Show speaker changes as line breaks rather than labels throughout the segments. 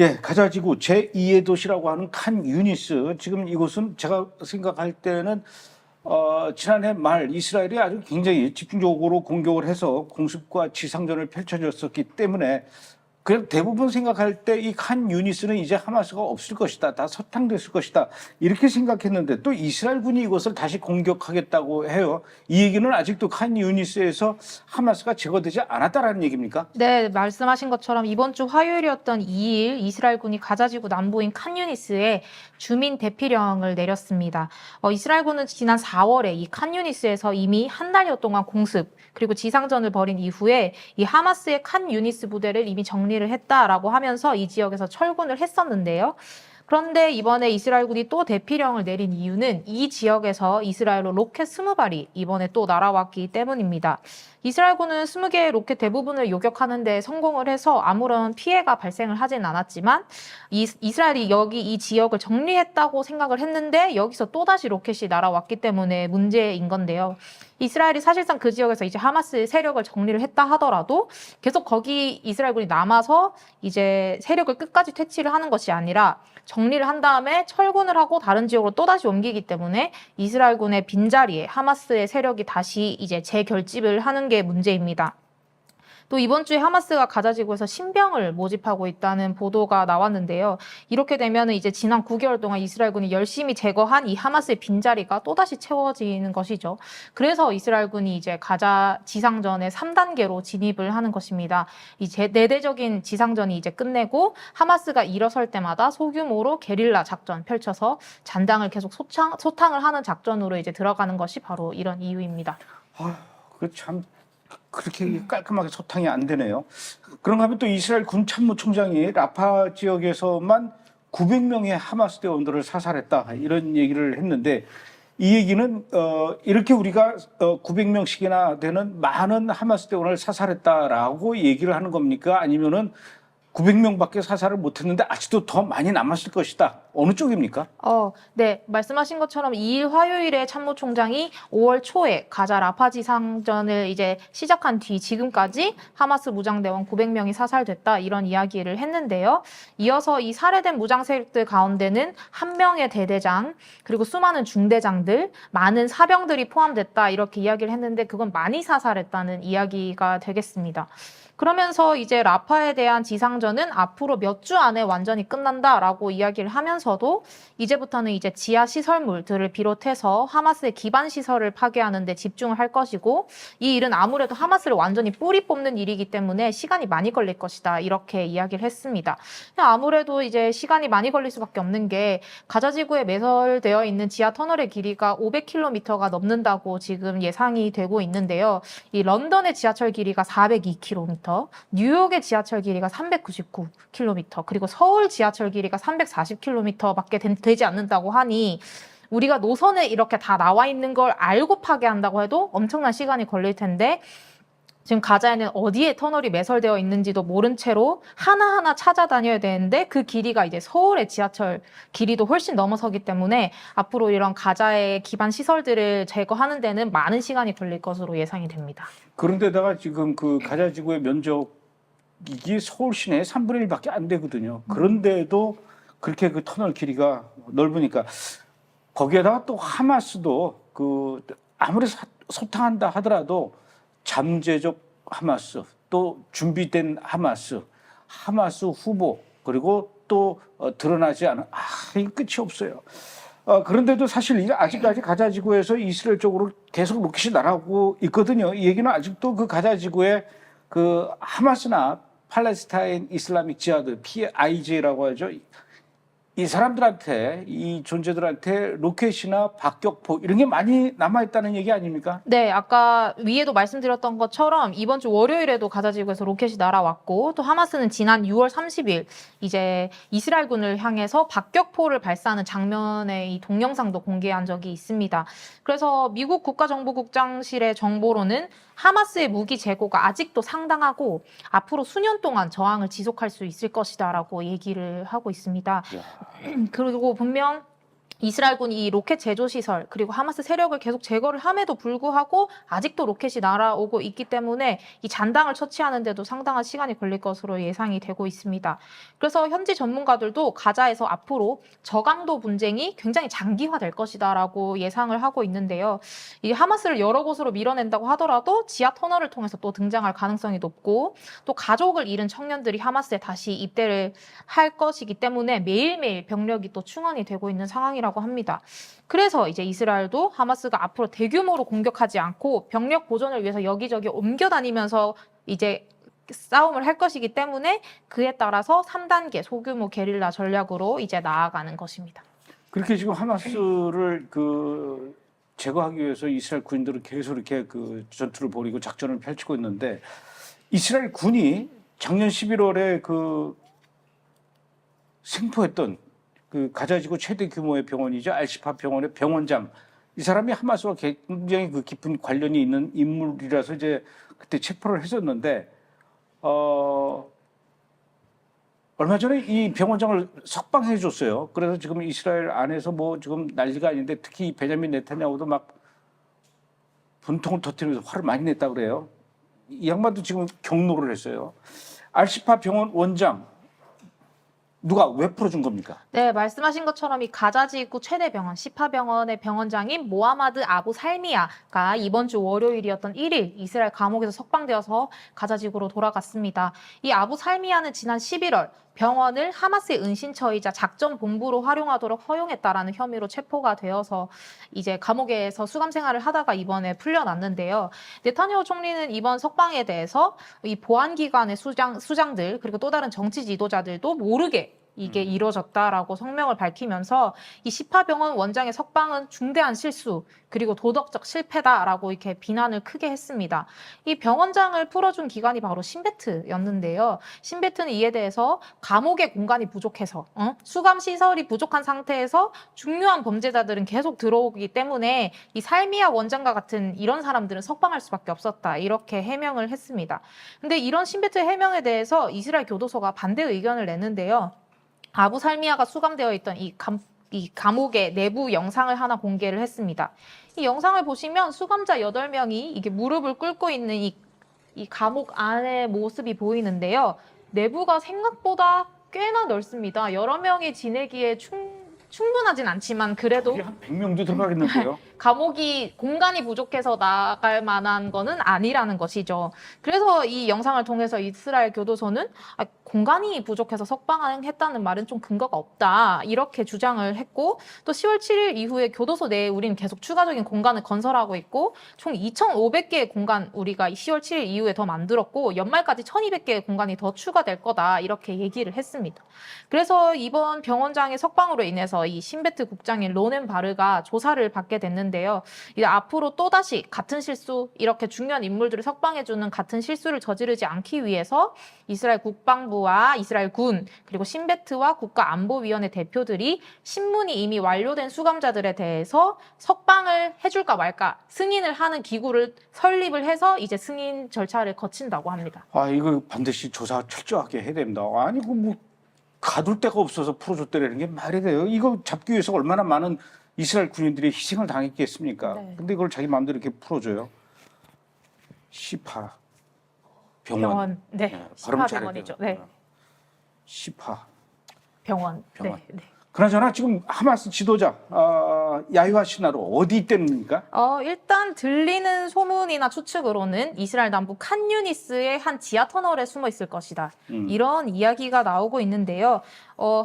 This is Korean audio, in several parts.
예, 가자지구 제2의 도시라고 하는 칸 유니스. 지금 이곳은 제가 생각할 때는 지난해 말 이스라엘이 아주 굉장히 집중적으로 공격을 해서 공습과 지상전을 펼쳐졌었기 때문에 그냥 대부분 생각할 때 이 칸 유니스는 이제 하마스가 없을 것이다. 다 서탕됐을 것이다. 이렇게 생각했는데 또 이스라엘군이 이것을 다시 공격하겠다고 해요. 이 얘기는 아직도 칸 유니스에서 하마스가 제거되지 않았다라는 얘기입니까?
네, 말씀하신 것처럼 이번 주 화요일이었던 2일 이스라엘군이 가자지구 남부인 칸유니스에 주민 대피령을 내렸습니다. 이스라엘군은 지난 4월에 이 칸유니스에서 이미 한 달여 동안 공습 그리고 지상전을 벌인 이후에 이 하마스의 칸유니스 부대를 이미 정리를 했다라고 하면서 이 지역에서 철군을 했었는데요. 그런데 이번에 이스라엘군이 또 대피령을 내린 이유는 이 지역에서 이스라엘로 로켓 20발이 이번에 또 날아왔기 때문입니다. 이스라엘군은 20개의 로켓 대부분을 요격하는 데 성공을 해서 아무런 피해가 발생을 하진 않았지만 이스라엘이 여기 이 지역을 정리했다고 생각을 했는데 여기서 또다시 로켓이 날아왔기 때문에 문제인 건데요. 이스라엘이 사실상 그 지역에서 이제 하마스 세력을 정리를 했다 하더라도 계속 거기 이스라엘군이 남아서 이제 세력을 끝까지 퇴치를 하는 것이 아니라 정리를 한 다음에 철군을 하고 다른 지역으로 또다시 옮기기 때문에 이스라엘군의 빈자리에 하마스의 세력이 다시 이제 재결집을 하는 게 문제입니다. 또 이번 주에 하마스가 가자지구에서 신병을 모집하고 있다는 보도가 나왔는데요. 이렇게 되면 이제 지난 9개월 동안 이스라엘군이 열심히 제거한 이 하마스의 빈자리가 또다시 채워지는 것이죠. 그래서 이스라엘군이 이제 가자 지상전의 3단계로 진입을 하는 것입니다. 이제 내대적인 지상전이 이제 끝내고 하마스가 일어설 때마다 소규모로 게릴라 작전 펼쳐서 잔당을 계속 소탕을 하는 작전으로 이제 들어가는 것이 바로 이런 이유입니다.
참 그렇게 깔끔하게 소탕이 안 되네요. 그런가 하면 또 이스라엘 군 참모총장이 라파 지역에서만 900명의 하마스 대원들을 사살했다 이런 얘기를 했는데 이 얘기는 이렇게 우리가 900명씩이나 되는 많은 하마스 대원을 사살했다라고 얘기를 하는 겁니까? 아니면은 900명밖에 사살을 못했는데 아직도 더 많이 남았을 것이다. 어느 쪽입니까?
네. 말씀하신 것처럼 2일 화요일에 참모총장이 5월 초에 가자 라파 지상전을 이제 시작한 뒤 지금까지 하마스 무장대원 900명이 사살됐다 이런 이야기를 했는데요. 이어서 이 살해된 무장 세력들 가운데는 한 명의 대대장 그리고 수많은 중대장들, 많은 사병들이 포함됐다 이렇게 이야기를 했는데 그건 많이 사살했다는 이야기가 되겠습니다. 그러면서 이제 라파에 대한 지상전은 앞으로 몇 주 안에 완전히 끝난다라고 이야기를 하면서도 이제부터는 이제 지하 시설물들을 비롯해서 하마스의 기반 시설을 파괴하는 데 집중을 할 것이고 이 일은 아무래도 하마스를 완전히 뿌리 뽑는 일이기 때문에 시간이 많이 걸릴 것이다 이렇게 이야기를 했습니다. 아무래도 이제 시간이 많이 걸릴 수밖에 없는 게 가자지구에 매설되어 있는 지하 터널의 길이가 500km가 넘는다고 지금 예상이 되고 있는데요. 이 런던의 지하철 길이가 402km, 뉴욕의 지하철 길이가 399km, 그리고 서울 지하철 길이가 340km밖에 되지 않는다고 하니 우리가 노선에 이렇게 다 나와 있는 걸 알고 파괴한다고 해도 엄청난 시간이 걸릴 텐데 지금 가자에는 어디에 터널이 매설되어 있는지도 모른 채로 하나하나 찾아다녀야 되는데 그 길이가 이제 서울의 지하철 길이도 훨씬 넘어서기 때문에 앞으로 이런 가자의 기반 시설들을 제거하는 데는 많은 시간이 걸릴 것으로 예상이 됩니다.
그런데다가 지금 그 가자 지구의 면적이 서울 시내의 3분의 1밖에 안 되거든요. 그런데도 그렇게 그 터널 길이가 넓으니까 거기에다가 또 하마스도 그 아무리 소탕한다 하더라도 잠재적 하마스, 또 준비된 하마스 후보, 그리고 또 드러나지 않은 이 끝이 없어요. 그런데도 사실 아직까지 가자지구에서 이스라엘 쪽으로 계속 로켓이 날아오고 있거든요. 이 얘기는 아직도 그 가자지구에 그 하마스나 팔레스타인 이슬라믹 지하드, PIJ라고 하죠. 이 사람들한테, 이 존재들한테 로켓이나 박격포 이런 게 많이 남아있다는 얘기 아닙니까?
네, 아까 위에도 말씀드렸던 것처럼 이번 주 월요일에도 가자지구에서 로켓이 날아왔고 또 하마스는 지난 6월 30일 이제 이스라엘군을 향해서 박격포를 발사하는 장면의 이 동영상도 공개한 적이 있습니다. 그래서 미국 국가정보국장실의 정보로는 하마스의 무기 재고가 아직도 상당하고 앞으로 수년 동안 저항을 지속할 수 있을 것이다라고 얘기를 하고 있습니다. 그리고 분명 이스라엘군이 이 로켓 제조 시설 그리고 하마스 세력을 계속 제거를 함에도 불구하고 아직도 로켓이 날아오고 있기 때문에 이 잔당을 처치하는 데도 상당한 시간이 걸릴 것으로 예상이 되고 있습니다. 그래서 현지 전문가들도 가자에서 앞으로 저강도 분쟁이 굉장히 장기화될 것이다라고 예상을 하고 있는데요. 이 하마스를 여러 곳으로 밀어낸다고 하더라도 지하 터널을 통해서 또 등장할 가능성이 높고 또 가족을 잃은 청년들이 하마스에 다시 입대를 할 것이기 때문에 매일매일 병력이 또 충원이 되고 있는 상황이라고 합니다. 그래서 이제 이스라엘도 하마스가 앞으로 대규모로 공격하지 않고 병력 보존을 위해서 여기저기 옮겨 다니면서 이제 싸움을 할 것이기 때문에 그에 따라서 3단계 소규모 게릴라 전략으로 이제 나아가는 것입니다.
그렇게 지금 하마스를 제거하기 위해서 이스라엘 군인들은 계속 이렇게 전투를 벌이고 작전을 펼치고 있는데 이스라엘 군이 작년 11월에 생포했던 가자지구 최대 규모의 병원이죠. 알시파 병원의 병원장. 이 사람이 하마스와 굉장히 깊은 관련이 있는 인물이라서 이제 그때 체포를 했었는데, 얼마 전에 이 병원장을 석방해 줬어요. 그래서 지금 이스라엘 안에서 뭐 지금 난리가 아닌데 특히 베냐민 네타냐후도 막 분통을 터뜨리면서 화를 많이 냈다 그래요. 이 양반도 지금 경로를 했어요. 알시파 병원 원장. 누가 왜 풀어준 겁니까?
네, 말씀하신 것처럼 이 가자지구 최대 병원, 시파 병원의 병원장인 모하마드 아부 살미아가 이번 주 월요일이었던 1일 이스라엘 감옥에서 석방되어서 가자지구로 돌아갔습니다. 이 아부 살미아는 지난 11월 병원을 하마스의 은신처이자 작전 본부로 활용하도록 허용했다라는 혐의로 체포가 되어서 이제 감옥에서 수감 생활을 하다가 이번에 풀려났는데요. 네타냐후 총리는 이번 석방에 대해서 이 보안기관의 수장들 그리고 또 다른 정치 지도자들도 모르게 이게 이루어졌다라고 성명을 밝히면서 이 시파병원 원장의 석방은 중대한 실수 그리고 도덕적 실패다라고 이렇게 비난을 크게 했습니다. 이 병원장을 풀어준 기관이 바로 신베트였는데요. 신베트는 이에 대해서 감옥의 공간이 부족해서 수감 시설이 부족한 상태에서 중요한 범죄자들은 계속 들어오기 때문에 이 살미아 원장과 같은 이런 사람들은 석방할 수밖에 없었다 이렇게 해명을 했습니다. 근데 이런 신베트의 해명에 대해서 이스라엘 교도소가 반대 의견을 냈는데요. 아부 살미아가 수감되어 있던 이 감옥의 내부 영상을 하나 공개를 했습니다. 이 영상을 보시면 수감자 8명이 이게 무릎을 꿇고 있는 이 감옥 안의 모습이 보이는데요. 내부가 생각보다 꽤나 넓습니다. 여러 명이 지내기에 충분하진 않지만 그래도
한 100명도 들어가겠는데요.
감옥이 공간이 부족해서 나갈 만한 거는 아니라는 것이죠. 그래서 이 영상을 통해서 이스라엘 교도소는 공간이 부족해서 석방했다는 말은 좀 근거가 없다 이렇게 주장을 했고 또 10월 7일 이후에 교도소 내에 우리는 계속 추가적인 공간을 건설하고 있고 총 2,500개의 공간 우리가 10월 7일 이후에 더 만들었고 연말까지 1,200개의 공간이 더 추가될 거다 이렇게 얘기를 했습니다. 그래서 이번 병원장의 석방으로 인해서 이 신베트 국장인 로넨 바르가 조사를 받게 됐는데요. 이제 앞으로 또다시 같은 실수 이렇게 중요한 인물들을 석방해주는 같은 실수를 저지르지 않기 위해서 이스라엘 국방부와 이스라엘 군 그리고 신베트와 국가안보위원회 대표들이 신문이 이미 완료된 수감자들에 대해서 석방을 해줄까 말까 승인을 하는 기구를 설립을 해서 이제 승인 절차를 거친다고 합니다.
이거 반드시 조사 철저하게 해야 됩니다. 아니 뭐 가둘 데가 없어서 풀어줬다라는 게 말이 돼요. 이거 잡기 위해서 얼마나 많은 이스라엘 군인들이 희생을 당했겠습니까?
네.
근데 이걸 자기 마음대로 이렇게 풀어줘요. 시파 병원.
네,
발음
시파
잘해야
병원이죠.
돼요.
네,
시파
병원.
병원.
네.
그나저나 지금 하마스 지도자 야히야 시나로 어디 있답니까?
일단 들리는 소문이나 추측으로는 이스라엘 남부 칸 유니스의 한 지하 터널에 숨어 있을 것이다. 이런 이야기가 나오고 있는데요.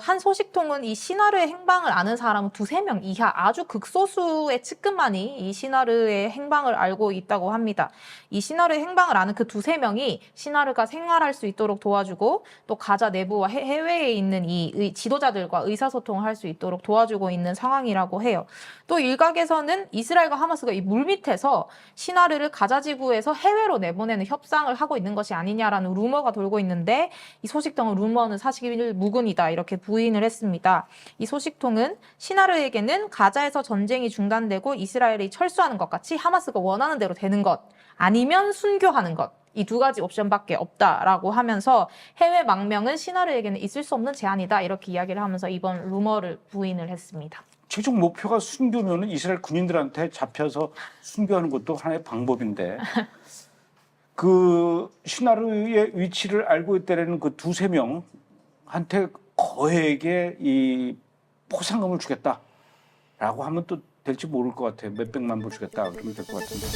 한 소식통은 이 시나르의 행방을 아는 사람은 2-3명 이하 아주 극소수의 측근만이 이 시나르의 행방을 알고 있다고 합니다. 이 시나르의 행방을 아는 그 2-3명이 시나르가 생활할 수 있도록 도와주고 또 가자 내부와 해외에 있는 이 지도자들과 의사소통을 할 수 있도록 도와주고 있는 상황이라고 해요. 또 일각에서는 이스라엘과 하마스가 이 물밑에서 시나르를 가자 지구에서 해외로 내보내는 협상을 하고 있는 것이 아니냐라는 루머가 돌고 있는데 이 소식통은 루머는 사실 무근이다 이렇게 부인을 했습니다. 이 소식통은 시나르에게는 가자에서 전쟁이 중단되고 이스라엘이 철수하는 것 같이 하마스가 원하는 대로 되는 것 아니면 순교하는 것 이 2가지 옵션밖에 없다라고 하면서 해외 망명은 시나르에게는 있을 수 없는 제안이다 이렇게 이야기를 하면서 이번 루머를 부인을 했습니다.
최종 목표가 순교면은 이스라엘 군인들한테 잡혀서 순교하는 것도 하나의 방법인데 그 시나르의 위치를 알고 있다는 그 두세 명한테 거액의 이 포상금을 주겠다라고 하면 또 될지 모를 것 같아요. 몇백만 불 주겠다 그러면 될 것 같은데.